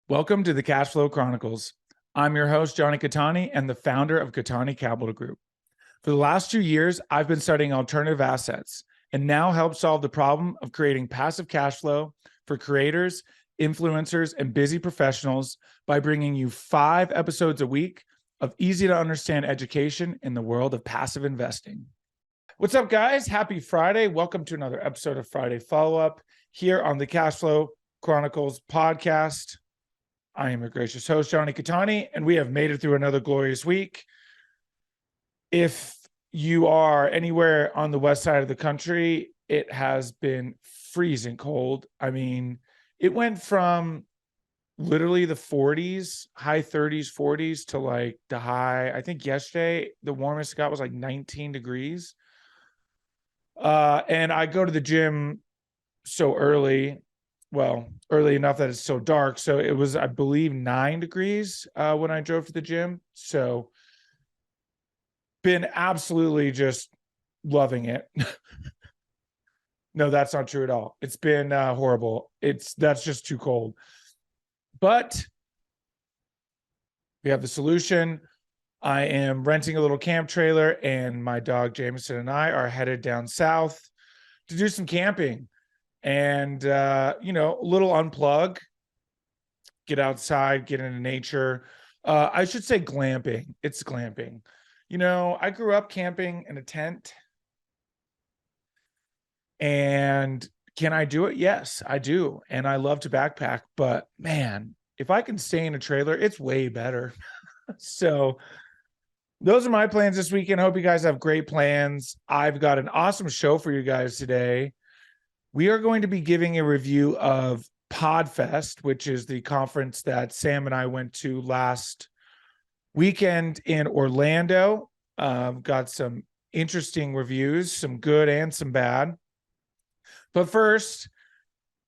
Welcome to the Cash Flow Chronicles. I'm your host, Jonny and the founder of Catani Capital Group. For the last 2 years, I've been studying alternative assets and now help solve the problem of creating passive cash flow for creators, influencers, and busy professionals by bringing you 5 episodes a week of easy to understand education in the world of passive investing. What's up, guys? Happy Friday. Welcome to another episode of Friday Follow-Up here on the Cash Flow Chronicles podcast. I am your gracious host, Jonny, and we have made it through another glorious week. If you are anywhere on the west side of the country, it has been freezing cold. I mean, it went from literally the 40s, high 30s, 40s to like the high. I think yesterday, the warmest it got was like 19 degrees. And I go to the gym so early. Well, early enough that it's so dark. So it was, I believe, 9 degrees when I drove to the gym. So been absolutely just loving it. No, that's not true at all. It's been horrible. That's just too cold. But we have the solution. I am renting a little camp trailer, and my dog Jameson and I are headed down south to do some camping. And, a little unplug, get outside, get into nature. I should say glamping. It's glamping. I grew up camping in a tent. And can I do it? Yes, I do. And I love to backpack. But, man, if I can stay in a trailer, it's way better. So those are my plans this weekend. I hope you guys have great plans. I've got an awesome show for you guys today. We are going to be giving a review of Podfest, which is the conference that Sam and I went to last weekend in Orlando. Got some interesting reviews, some good and some bad. But first,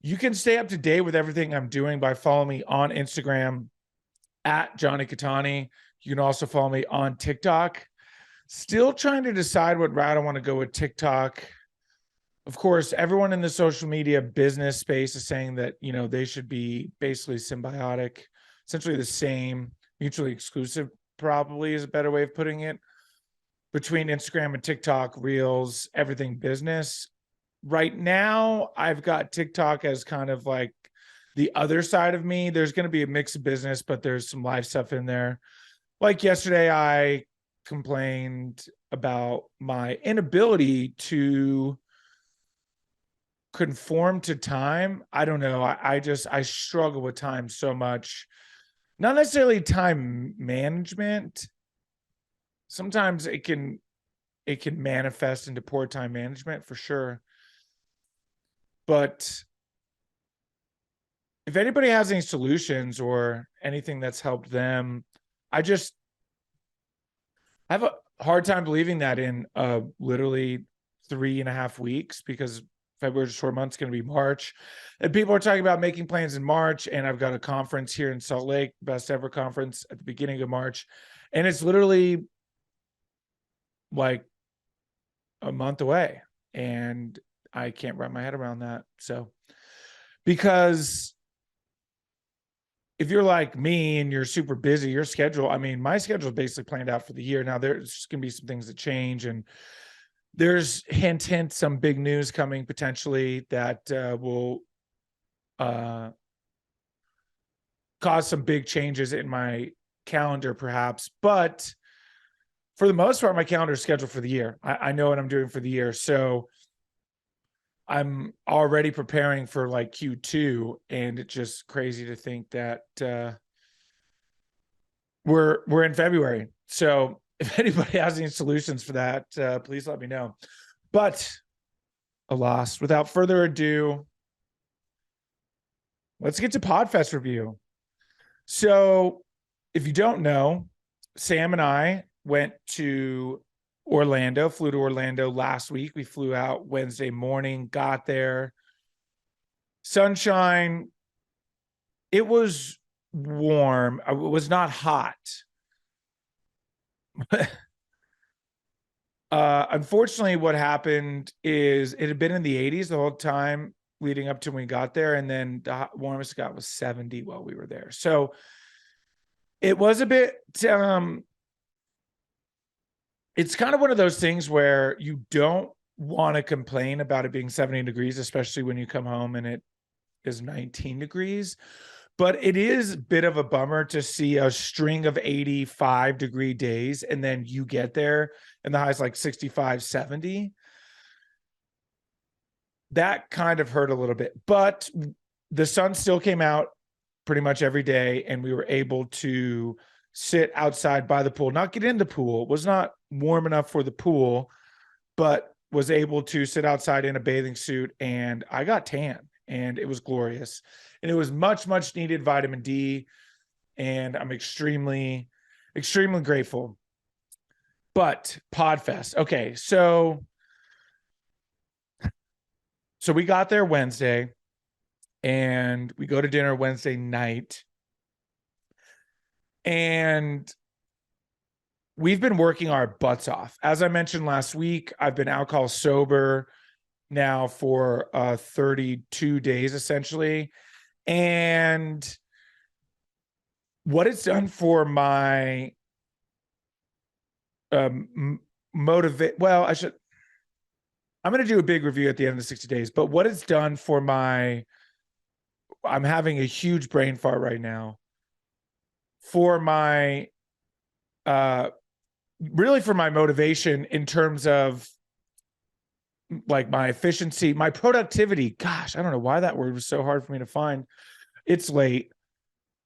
you can stay up to date with everything I'm doing by following me on Instagram at Jonny. You can also follow me on TikTok. Still trying to decide what route I want to go with TikTok. Of course, everyone in the social media business space is saying that, they should be basically symbiotic, essentially the same, mutually exclusive, probably is a better way of putting it, between Instagram and TikTok, Reels, everything business. Right now, I've got TikTok as kind of like the other side of me. There's going to be a mix of business, but there's some live stuff in there. Like yesterday, I complained about my inability to conform to time. I don't know. I struggle with time so much. Not necessarily time management. Sometimes it can manifest into poor time management for sure. But if anybody has any solutions or anything that's helped them, I have a hard time believing that in literally 3.5 weeks, because February's a short month. It's going to be March. And people are talking about making plans in March. And I've got a conference here in Salt Lake, best ever conference at the beginning of March. And it's literally like a month away. And I can't wrap my head around that. So, because if you're like me and you're super busy, your schedule, my schedule is basically planned out for the year. Now there's going to be some things that change, and there's hint, some big news coming potentially that will cause some big changes in my calendar, perhaps. But for the most part, my calendar is scheduled for the year. I know what I'm doing for the year. So I'm already preparing for like Q2, and it's just crazy to think that we're in February. So if anybody has any solutions for that, please let me know. But alas, without further ado, let's get to Podfest review. So if you don't know, Sam and I went to Orlando, flew to Orlando last week. We flew out Wednesday morning, got there. Sunshine. It was warm. It was not hot. Unfortunately, what happened is it had been in the 80s the whole time. leading up to when we got there. And then the warmest it got was 70 while we were there. So it was a bit, it's kind of one of those things where you don't want to complain about it being 70 degrees, especially when you come home and it is 19 degrees. But it is a bit of a bummer to see a string of 85-degree days and then you get there and the high is like 65, 70. That kind of hurt a little bit, but the sun still came out pretty much every day and we were able to sit outside by the pool, not get in the pool. It was not warm enough for the pool, but was able to sit outside in a bathing suit, and I got tan and it was glorious. And it was much, much needed vitamin D. And I'm extremely, extremely grateful. But Podfest. Okay. So we got there Wednesday and we go to dinner Wednesday night. And we've been working our butts off. As I mentioned last week, I've been alcohol sober now for 32 days, essentially. And what it's done for my I'm going to do a big review at the end of the 60 days, but what it's done for I'm having a huge brain fart right now. For my really for my motivation in terms of like my efficiency, my productivity. Gosh, I don't know why that word was so hard for me to find. It's late.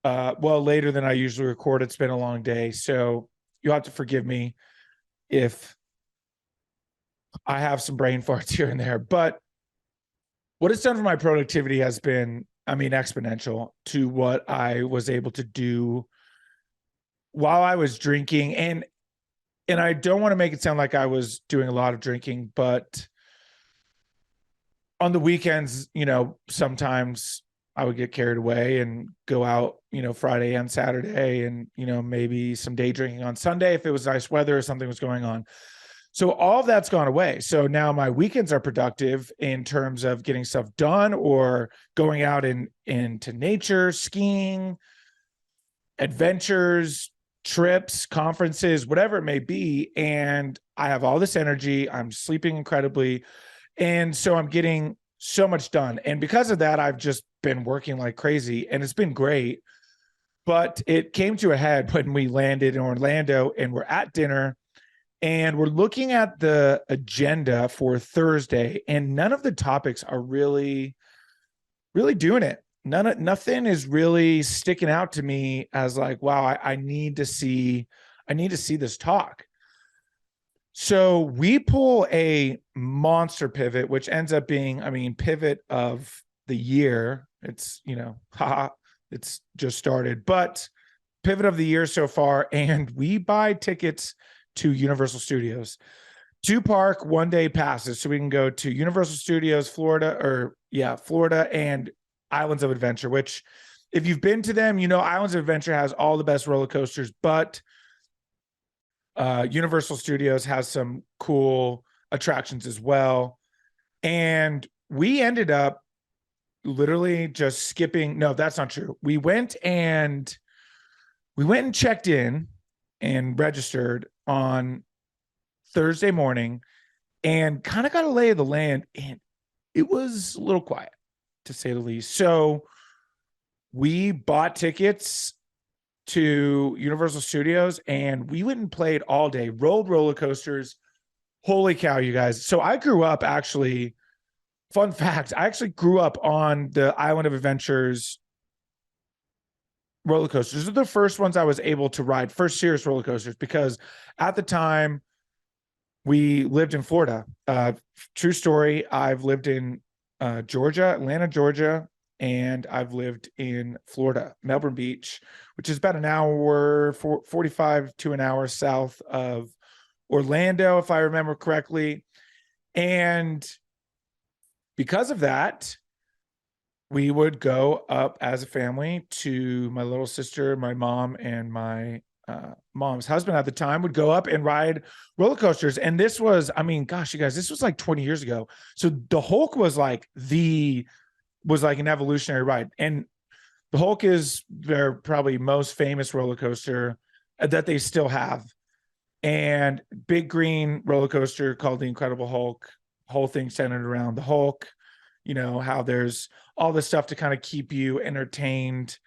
Well, later than I usually record. It's been a long day, so you'll have to forgive me if I have some brain farts here and there. But what it's done for my productivity has been, exponential to what I was able to do while I was drinking. And I don't want to make it sound like I was doing a lot of drinking, but on the weekends, sometimes I would get carried away and go out, Friday and Saturday, and, maybe some day drinking on Sunday if it was nice weather or something was going on. So all of that's gone away. So now my weekends are productive in terms of getting stuff done or going out into nature, skiing, adventures, trips, conferences, whatever it may be. And I have all this energy. I'm sleeping incredibly. And so I'm getting so much done. And because of that, I've just been working like crazy and it's been great. But it came to a head when we landed in Orlando and we're at dinner and we're looking at the agenda for Thursday, and none of the topics are really, really doing it. Nothing is really sticking out to me as like, wow, I need to see this talk. So we pull a monster pivot, which ends up being, pivot of the year. It's, it's just started, but pivot of the year so far. And we buy tickets to Universal Studios, 2-park 1-day passes. So we can go to Universal Studios, Florida and Islands of Adventure, which if you've been to them, Islands of Adventure has all the best roller coasters, but Universal Studios has some cool attractions as well. And we ended up literally just skipping. No, that's not true. We went and checked in and registered on Thursday morning and kind of got a lay of the land. And it was a little quiet, to say the least. So we bought tickets to Universal Studios and we went and played all day, rode roller coasters. Holy cow, you guys. So I grew up actually, fun fact, I actually grew up on the Island of Adventures roller coasters. These are the first ones I was able to ride, first serious roller coasters, because at the time we lived in Florida. True story. I've lived in Atlanta, Georgia, and I've lived in Florida, Melbourne Beach, which is about an hour, 45 to an hour south of Orlando, if I remember correctly. And because of that, we would go up as a family to my little sister, my mom, and my mom's husband at the time would go up and ride roller coasters. And this was, gosh, you guys, this was like 20 years ago. So the Hulk was like the was like an evolutionary ride. And the Hulk is their probably most famous roller coaster that they still have. And big green roller coaster called the Incredible Hulk, whole thing centered around the Hulk, how there's all this stuff to kind of keep you entertained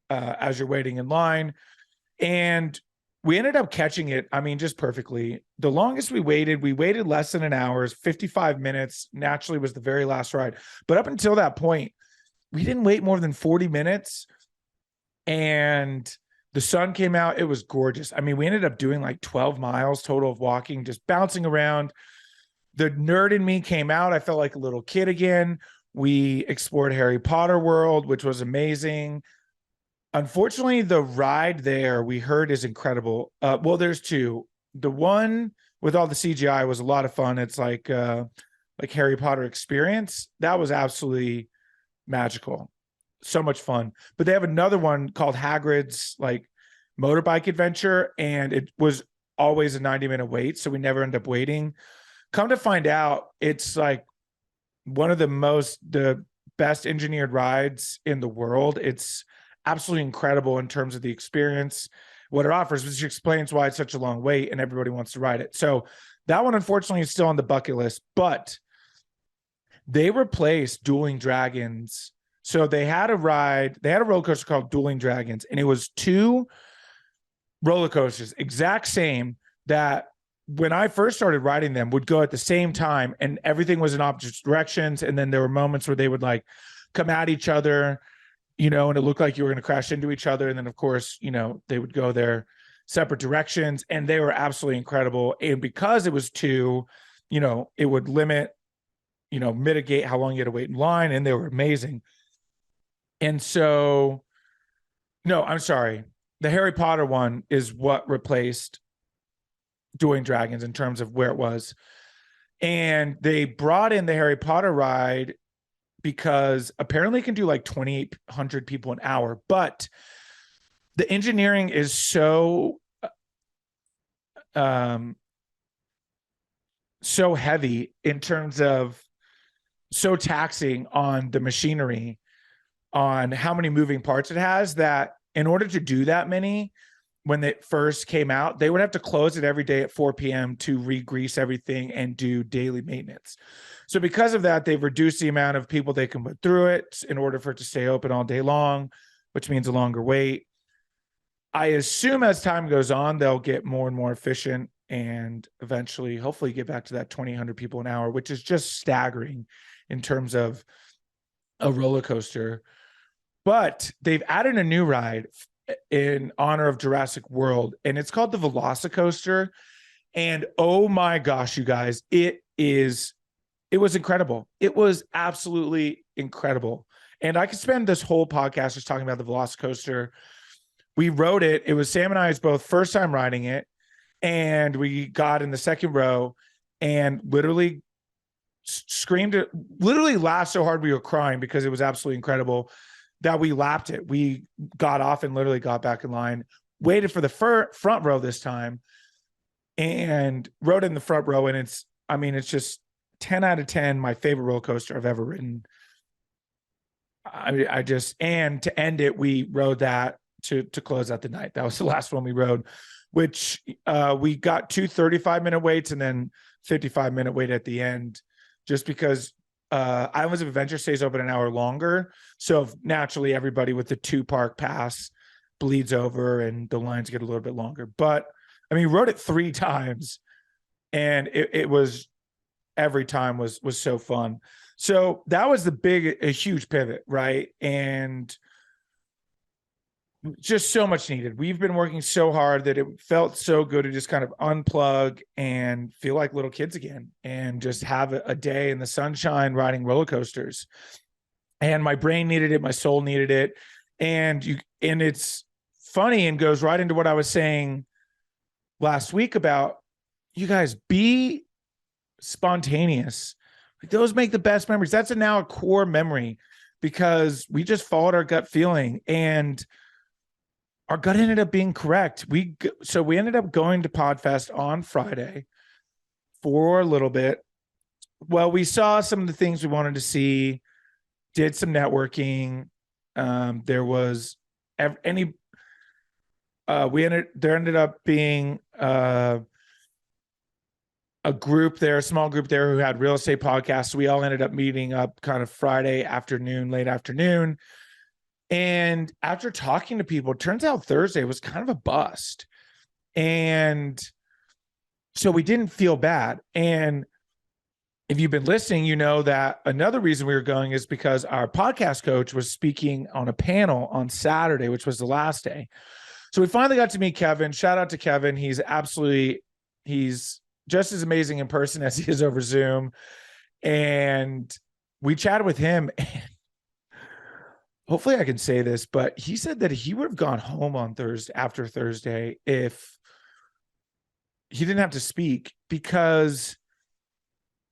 as you're waiting in line. And we ended up catching it, just perfectly. The longest we waited less than an hour, 55 minutes, naturally was the very last ride. But up until that point, we didn't wait more than 40 minutes. And the sun came out. It was gorgeous. We ended up doing like 12 miles total of walking, just bouncing around. The nerd in me came out. I felt like a little kid again. We explored Harry Potter World, which was amazing. Unfortunately, the ride there we heard is incredible. Well, there's two. The one with all the CGI was a lot of fun. It's like Harry Potter experience. That was absolutely magical. So much fun. But they have another one called Hagrid's like motorbike adventure, and it was always a 90-minute wait, so we never end up waiting. Come to find out, it's like one of the best engineered rides in the world. It's absolutely incredible in terms of the experience, what it offers, which explains why it's such a long wait and everybody wants to ride it. So that one, unfortunately, is still on the bucket list, but they replaced Dueling Dragons. So they had a roller coaster called Dueling Dragons, and it was two roller coasters, exact same, that when I first started riding them would go at the same time, and everything was in opposite directions. And then there were moments where they would like come at each other, and it looked like you were going to crash into each other. And then of course, they would go their separate directions, and they were absolutely incredible. And because it was two, it would limit, mitigate how long you had to wait in line, and they were amazing. And so, no, I'm sorry. The Harry Potter one is what replaced Dueling Dragons in terms of where it was. And they brought in the Harry Potter ride because apparently it can do like 2,800 people an hour. But the engineering is so heavy in terms of so taxing on the machinery, on how many moving parts it has, that in order to do that many, when it first came out, they would have to close it every day at 4 p.m. to re-grease everything and do daily maintenance. So because of that, they've reduced the amount of people they can put through it in order for it to stay open all day long, which means a longer wait. I assume as time goes on, they'll get more and more efficient and eventually, hopefully, get back to that 2,800 people an hour, which is just staggering in terms of a roller coaster. But they've added a new ride in honor of Jurassic World, and it's called the Velocicoaster. And oh my gosh, you guys, it was incredible. It was absolutely incredible. And I could spend this whole podcast just talking about the Velocicoaster. We rode it. It was Sam and I's both first time riding it, and we got in the second row and literally laughed so hard we were crying because it was absolutely incredible that we lapped it. We got off and literally got back in line, waited for the front row this time, and rode in the front row. And it's just 10 out of 10, my favorite roller coaster I've ever ridden. And to end it, we rode that to close out the night. That was the last one we rode, which we got 2 35-minute waits and then 55-minute wait at the end, just because Islands of Adventure stays open an hour longer. So naturally everybody with the 2-park pass bleeds over and the lines get a little bit longer. But we rode it 3 times, and it was, every time was so fun. So that was a huge pivot, right? And just so much needed. We've been working so hard that it felt so good to just kind of unplug and feel like little kids again, and just have a day in the sunshine riding roller coasters. And my brain needed it. My soul needed it. And it's funny and goes right into what I was saying last week about, you guys, be spontaneous. Those make the best memories. That's now a core memory, because we just followed our gut feeling, and our gut ended up being correct. So we ended up going to Podfest on Friday for a little bit. Well, we saw some of the things we wanted to see. did some networking. There was there ended up being a group there, a small group there who had real estate podcasts. So we all ended up meeting up kind of Friday afternoon, late afternoon. And after talking to people, it turns out Thursday was kind of a bust. And so we didn't feel bad. And if you've been listening, you know that another reason we were going is because our podcast coach was speaking on a panel on Saturday, which was the last day. So we finally got to meet Kevin. Shout out to Kevin. He's just as amazing in person as he is over Zoom. And we chatted with him. And hopefully I can say this, but he said that he would have gone home on after Thursday if he didn't have to speak, because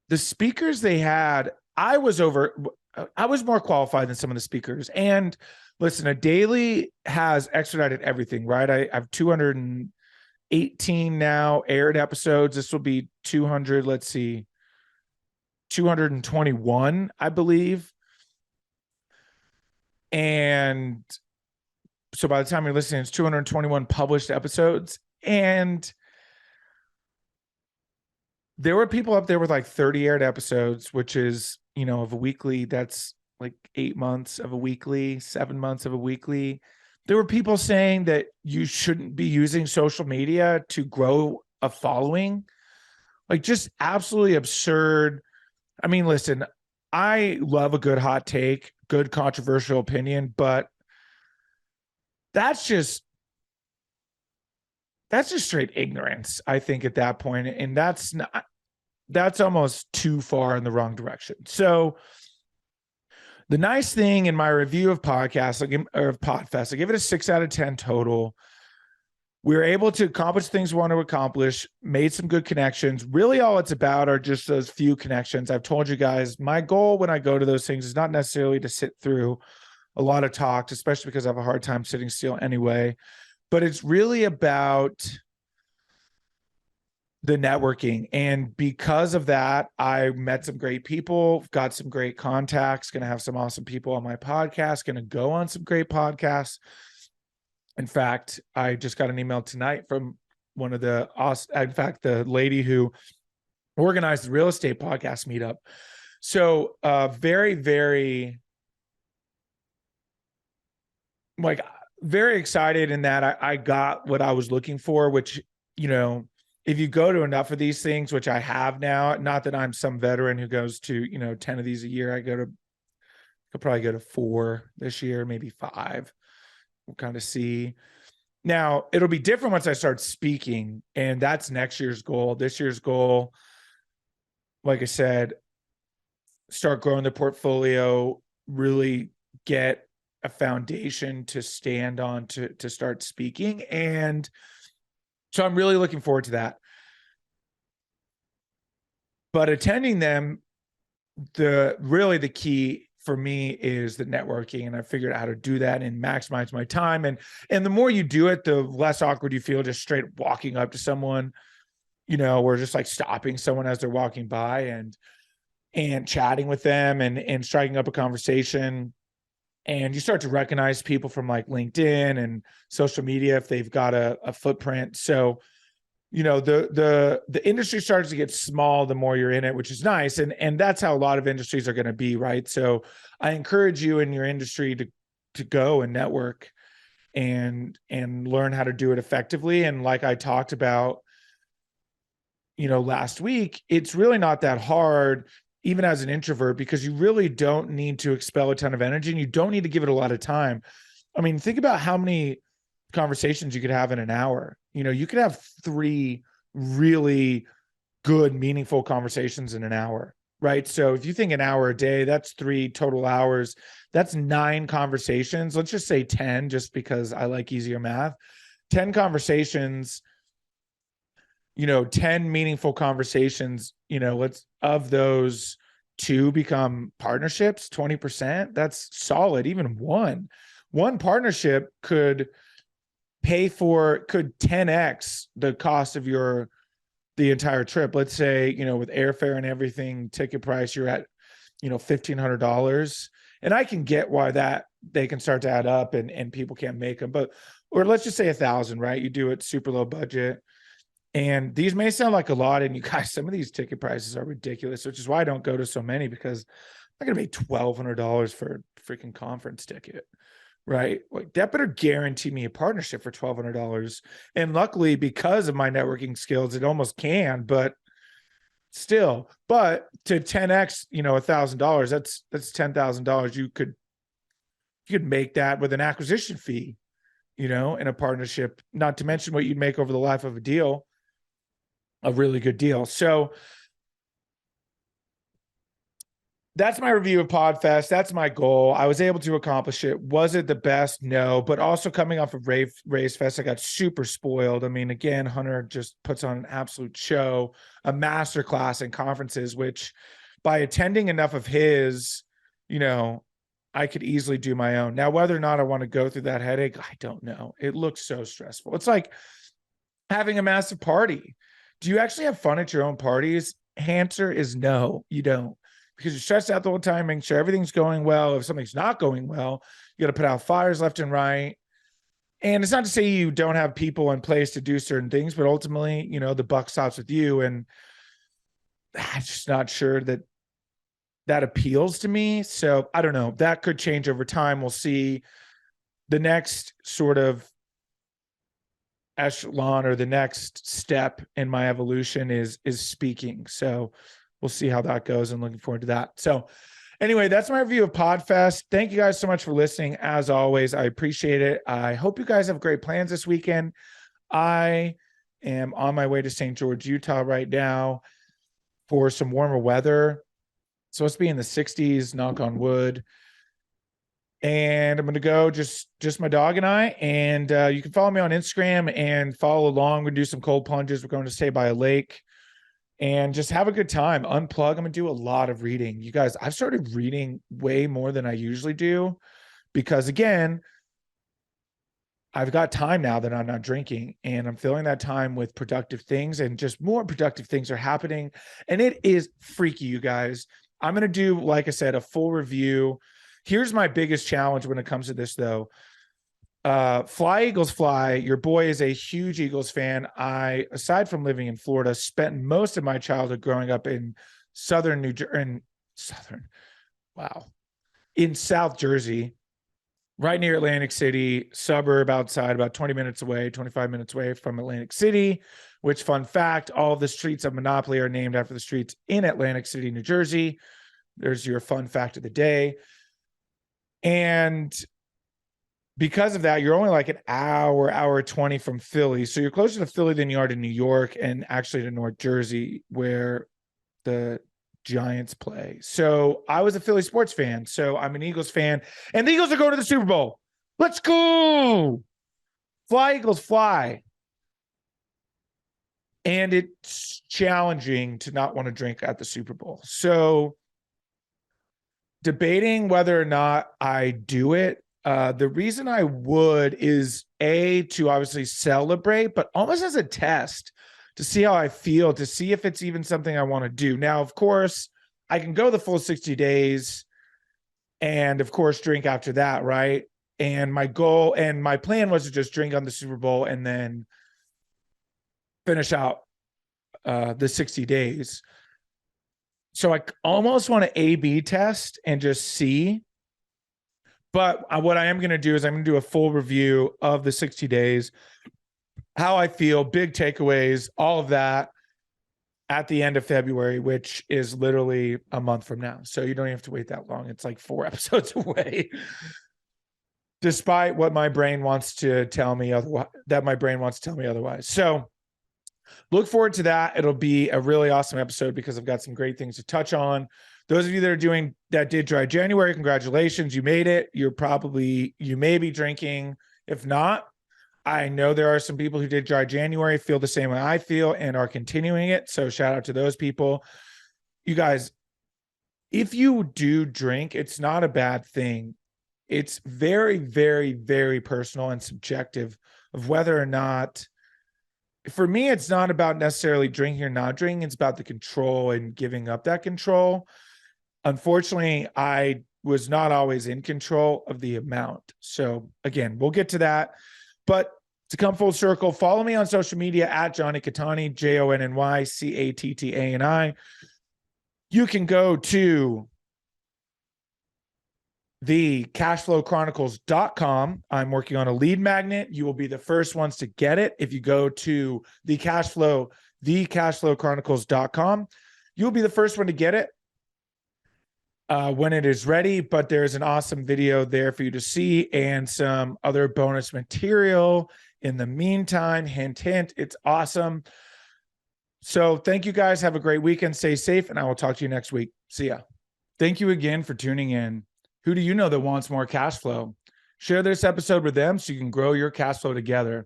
the speakers they had, I was more qualified than some of the speakers. And listen, a daily has expedited everything, right? I have 218 now aired episodes. This will be 221, I believe. And so by the time you're listening, it's 221 published episodes. And there were people up there with like 30 aired episodes, which is, of a weekly, that's like 8 months of a weekly, 7 months of a weekly. There were people saying that you shouldn't be using social media to grow a following. Like, just absolutely absurd. I mean, listen, I love a good hot take, good controversial opinion, but that's just straight ignorance, I think, at that point. And that's almost too far in the wrong direction. So the nice thing in my review of podcasts, of Podfest, I give it a 6 out of 10 total. We were able to accomplish things we want to accomplish, made some good connections. Really all it's about are just those few connections. I've told you guys, my goal when I go to those things is not necessarily to sit through a lot of talks, especially because I have a hard time sitting still anyway. But it's really about the networking. And because of that, I met some great people, got some great contacts, going to have some awesome people on my podcast, going to go on some great podcasts. In fact, I just got an email tonight from the lady who organized the real estate podcast meetup. So very, very, very excited in that I got what I was looking for, which, if you go to enough of these things, which I have now, not that I'm some veteran who goes to, 10 of these a year. I'll probably go to 4 this year, maybe 5. We'll kind of see. Now, it'll be different once I start speaking, and that's next year's goal. This year's goal, like I said, start growing the portfolio, really get a foundation to stand on to start speaking. And so I'm really looking forward to that. But attending them, the key for me is the networking, and I figured out how to do that and maximize my time. And the more you do it, the less awkward you feel just straight walking up to someone, or just like stopping someone as they're walking by and chatting with them and striking up a conversation. And you start to recognize people from like LinkedIn and social media if they've got a footprint. So, the industry starts to get small the more you're in it, which is nice. And that's how a lot of industries are going to be, right? So I encourage you in your industry to go and network and learn how to do it effectively. And like I talked about, last week, it's really not that hard, even as an introvert, because you really don't need to expel a ton of energy and you don't need to give it a lot of time. I mean, think about how many conversations you could have in an hour. You could have 3 really good, meaningful conversations in an hour, right? So if you think an hour a day, that's 3 total hours. That's 9 conversations. Let's just say 10, just because I like easier math. 10 conversations, 10 meaningful conversations, of those 2 become partnerships, 20%. That's solid. Even one partnership could 10x the cost of the entire trip. Let's say, with airfare and everything, ticket price, you're at, $1,500. And I can get why that they can start to add up and people can't make them, but, or let's just say 1,000, right? You do it super low budget. And these may sound like a lot. And you guys, some of these ticket prices are ridiculous, which is why I don't go to so many, because I'm not going to pay $1,200 for a freaking conference ticket, right? Like that better guarantee me a partnership for $1,200. And luckily, because of my networking skills, it almost can, but still, but to 10x, $1,000, that's $10,000. You could make that with an acquisition fee, in a partnership, not to mention what you'd make over the life of a deal, a really good deal. So that's my review of Podfest. That's my goal. I was able to accomplish it. Was it the best? No, but also coming off of Race Fest, I got super spoiled. I mean, again, Hunter just puts on an absolute show, a masterclass in conferences, which by attending enough of his, I could easily do my own. Now, whether or not I want to go through that headache, I don't know. It looks so stressful. It's like having a massive party. Do you actually have fun at your own parties? Answer is no, you don't. Because you're stressed out the whole time, making sure everything's going well. If something's not going well, you got to put out fires left and right. And it's not to say you don't have people in place to do certain things, but ultimately, the buck stops with you. And I'm just not sure that appeals to me. So I don't know. That could change over time. We'll see. The next sort of echelon or the next step in my evolution is speaking. So we'll see how that goes. I'm looking forward to that. So anyway, that's my review of Podfest. Thank you guys so much for listening. As always, I appreciate it. I hope you guys have great plans this weekend. I am on my way to St. George, Utah right now for some warmer weather. It's supposed to be in the 60s, knock on wood. And I'm going to go just my dog and I, and you can follow me on Instagram and follow along. We're going to do some cold plunges. We're going to stay by a lake and just have a good time. Unplug. I'm going to do a lot of reading. You guys, I've started reading way more than I usually do because, again, I've got time now that I'm not drinking, and I'm filling that time with productive things, and just more productive things are happening. And it is freaky, you guys. I'm going to do, like I said, a full review. Here's my biggest challenge when it comes to this, though. Fly, Eagles, fly. Your boy is a huge Eagles fan. I, aside from living in Florida, spent most of my childhood growing up in southern New Jersey, in South Jersey, right near Atlantic City, suburb outside, about 20 minutes away, 25 minutes away from Atlantic City, which, fun fact, all of the streets of Monopoly are named after the streets in Atlantic City, New Jersey. There's your fun fact of the day. And because of that, you're only like an hour 20 from Philly. So you're closer to Philly than you are to New York, and actually to North Jersey, where the Giants play. So I was a Philly sports fan. So I'm an Eagles fan, and the Eagles are going to the Super Bowl. Let's go. Fly, Eagles, fly. And it's challenging to not want to drink at the Super Bowl. So debating whether or not I do it. The reason I would is to obviously celebrate, but almost as a test to see how I feel, to see if it's even something I want to do. Now, of course, I can go the full 60 days and, of course, drink after that, right? And my goal and my plan was to just drink on the Super Bowl and then finish out the 60 days. So I almost want to A/B test and just see. But what I am going to do is I'm going to do a full review of the 60 days, how I feel, big takeaways, all of that at the end of February, which is literally a month from now. So you don't have to wait that long. It's like 4 episodes away. Despite what my brain wants to tell me otherwise. So look forward to that. It'll be a really awesome episode because I've got some great things to touch on. Those of you that did dry January, congratulations. You made it. You may be drinking. If not, I know there are some people who did dry January, feel the same way I feel, and are continuing it. So shout out to those people. You guys, if you do drink, it's not a bad thing. It's very, very, very personal and subjective of whether or not. For me, it's not about necessarily drinking or not drinking. It's about the control and giving up that control. Unfortunately, I was not always in control of the amount. So again, we'll get to that. But to come full circle, follow me on social media at Jonny Cattani, JonnyCattani. You can go to the cashflowchronicles.com. I'm working on a lead magnet. You will be the first ones to get it. If you go to the cashflowchronicles.com, you'll be the first one to get it when it is ready. But there's an awesome video there for you to see and some other bonus material in the meantime. Hint, hint, it's awesome. So thank you guys. Have a great weekend. Stay safe, and I will talk to you next week. See ya. Thank you again for tuning in. Who do you know that wants more cash flow? Share this episode with them so you can grow your cash flow together.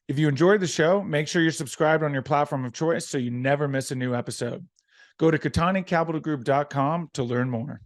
If you enjoyed the show, make sure you're subscribed on your platform of choice so you never miss a new episode. Go to CattaniCapitalGroup.com to learn more.